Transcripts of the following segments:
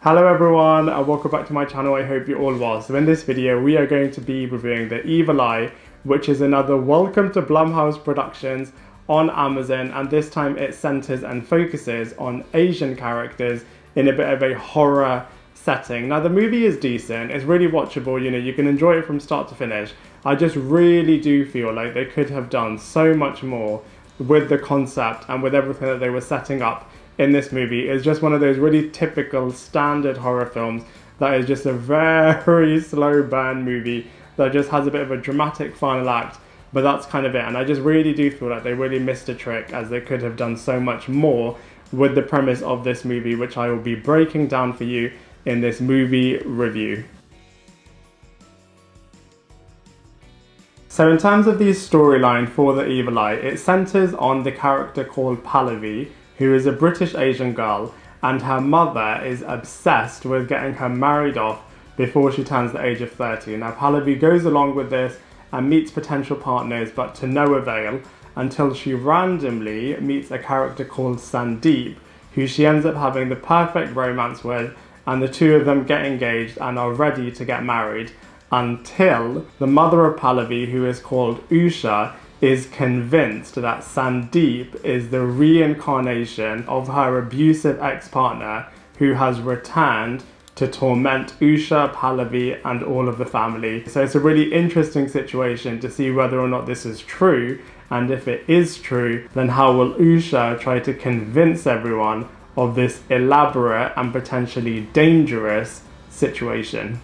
Hello everyone and welcome back to my channel. I hope you're all well. So in this video we are going to be reviewing The Evil Eye, which is another welcome to Blumhouse Productions on Amazon, and this time it centers and focuses on Asian characters in a bit of a horror setting. Now the movie is decent, it's really watchable, you can enjoy it from start to finish. I just really do feel like they could have done so much more with the concept and with everything that they were setting up in this movie. It's just one of those really typical standard horror films that is just a very slow burn movie that just has a bit of a dramatic final act, but that's kind of it. And I just really do feel like they really missed a trick, as they could have done so much more with the premise of this movie, which I will be breaking down for you in this movie review. So in terms of the storyline for The Evil Eye, it centers on the character called Pallavi, who is a British Asian girl, and her mother is obsessed with getting her married off before she turns the age of 30. Now Pallavi goes along with this and meets potential partners, but to no avail, until she randomly meets a character called Sandeep, who she ends up having the perfect romance with, and the two of them get engaged and are ready to get married, until the mother of Pallavi, who is called Usha, is convinced that Sandeep is the reincarnation of her abusive ex-partner who has returned to torment Usha, Pallavi and all of the family. So it's a really interesting situation to see whether or not this is true, and if it is true, then how will Usha try to convince everyone of this elaborate and potentially dangerous situation.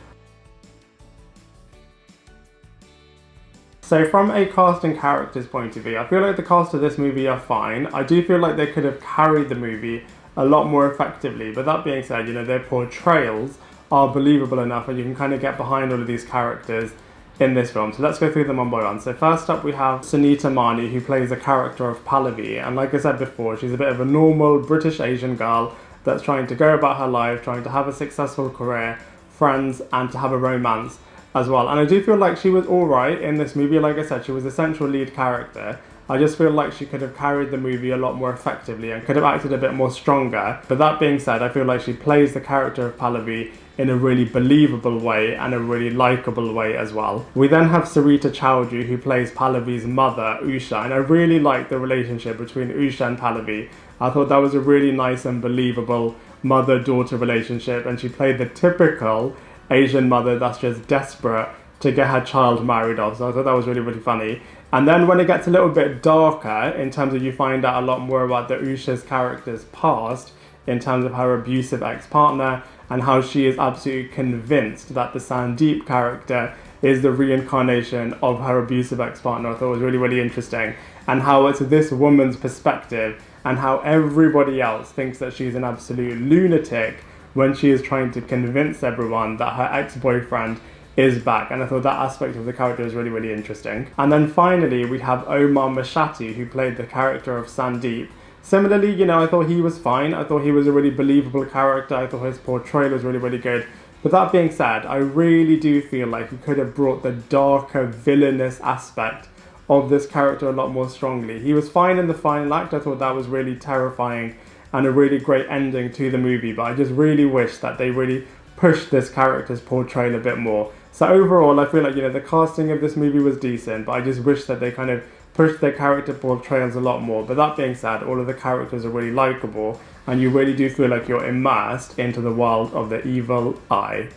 So from a cast and characters point of view, I feel like the cast of this movie are fine. I do feel like they could have carried the movie a lot more effectively, but that being said, their portrayals are believable enough and you can kind of get behind all of these characters in this film. So let's go through them one by one. So first up we have Sunita, who plays the character of Pallavi, and like I said before, she's a bit of a normal British Asian girl that's trying to go about her life, trying to have a successful career, friends, and to have a romance as well. And I do feel like she was alright in this movie. Like I said, she was the central lead character. I just feel like she could have carried the movie a lot more effectively and could have acted a bit more stronger. But that being said, I feel like she plays the character of Pallavi in a really believable way and a really likeable way as well. We then have Sarita Choudhury, who plays Pallavi's mother, Usha, and I really like the relationship between Usha and Pallavi. I thought that was a really nice and believable mother-daughter relationship, and she played the typical Asian mother that's just desperate to get her child married off. So I thought that was really, really funny. And then when it gets a little bit darker, in terms of you find out a lot more about the Usha's character's past, in terms of her abusive ex-partner, and how she is absolutely convinced that the Sandeep character is the reincarnation of her abusive ex-partner. I thought it was really, really interesting. And how it's this woman's perspective, and how everybody else thinks that she's an absolute lunatic when she is trying to convince everyone that her ex-boyfriend is back. And I thought that aspect of the character was really, really interesting. And then finally, we have Omar, who played the character of Sandeep. Similarly, I thought he was fine. I thought he was a really believable character. I thought his portrayal was really, really good. But that being said, I really do feel like he could have brought the darker, villainous aspect of this character a lot more strongly. He was fine in the final act. I thought that was really terrifying and a really great ending to the movie, but I just really wish that they really pushed this character's portrayal a bit more. So overall, I feel like, the casting of this movie was decent, but I just wish that they kind of pushed their character portrayals a lot more. But that being said, all of the characters are really likable, and you really do feel like you're immersed into the world of The Evil Eye.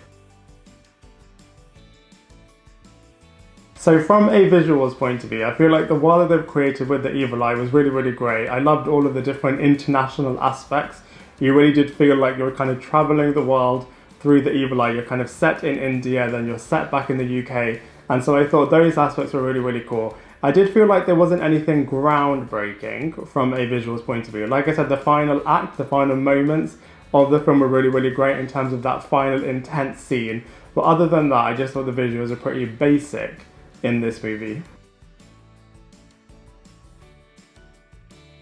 So from a visuals point of view, I feel like the world that they've created with The Evil Eye was really, really great. I loved all of the different international aspects. You really did feel like you're kind of traveling the world through The Evil Eye. You're kind of set in India, then you're set back in the UK. And so I thought those aspects were really, really cool. I did feel like there wasn't anything groundbreaking from a visuals point of view. Like I said, the final act, the final moments of the film were really, really great in terms of that final intense scene. But other than that, I just thought the visuals are pretty basic in this movie.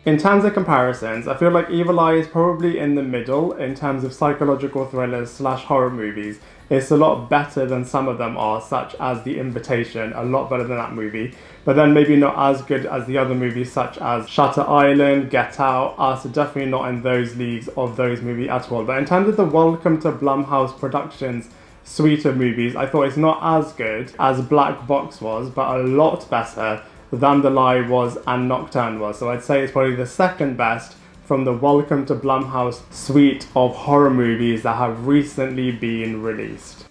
In terms of comparisons, I feel like Evil Eye is probably in the middle in terms of psychological thrillers slash horror movies. It's a lot better than some of them are, such as The Invitation, a lot better than that movie. But then maybe not as good as the other movies such as Shutter Island, Get Out, Us, definitely not in those leagues of those movies at all. But in terms of the Welcome to Blumhouse Productions suite of movies, I thought it's not as good as Black Box was, but a lot better than The Lie was and Nocturne was. So I'd say it's probably the second best from the Welcome to Blumhouse suite of horror movies that have recently been released.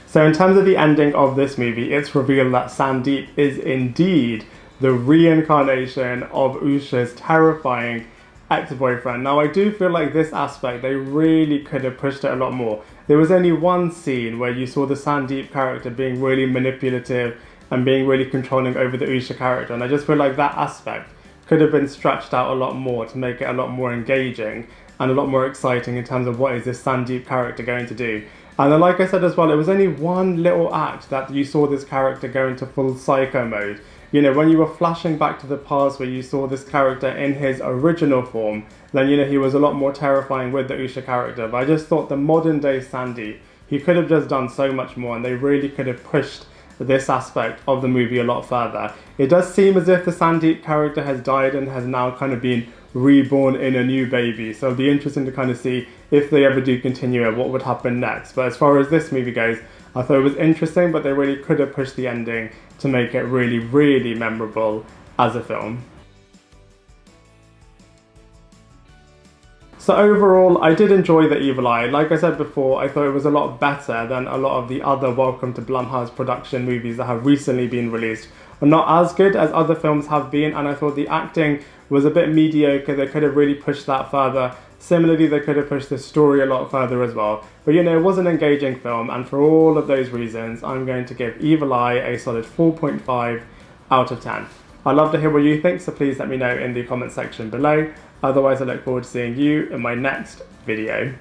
So in terms of the ending of this movie, it's revealed that Sandeep is indeed the reincarnation of Usha's terrifying ex-boyfriend. Now I do feel like this aspect, they really could have pushed it a lot more. There was only one scene where you saw the Sandeep character being really manipulative and being really controlling over the Usha character, and I just feel like that aspect could have been stretched out a lot more to make it a lot more engaging and a lot more exciting in terms of what is this Sandeep character going to do. And then like I said as well, it was only one little act that you saw this character go into full psycho mode. You know, when you were flashing back to the past where you saw this character in his original form, then you know he was a lot more terrifying with the Usha character. But I just thought the modern day Sandeep, he could have just done so much more, and they really could have pushed this aspect of the movie a lot further. It does seem as if the Sandeep character has died and has now kind of been reborn in a new baby, so it'll be interesting to kind of see if they ever do continue it, what would happen next. But as far as this movie goes, I thought it was interesting, but they really could have pushed the ending to make it really, really memorable as a film. So overall, I did enjoy The Evil Eye. Like I said before, I thought it was a lot better than a lot of the other Welcome to Blumhouse production movies that have recently been released. Not as good as other films have been, and I thought the acting was a bit mediocre. They could have really pushed that further. Similarly, they could have pushed the story a lot further as well. But you know, it was an engaging film, and for all of those reasons, I'm going to give Evil Eye a solid 4.5 out of 10. I'd love to hear what you think, so please let me know in the comment section below. Otherwise, I look forward to seeing you in my next video.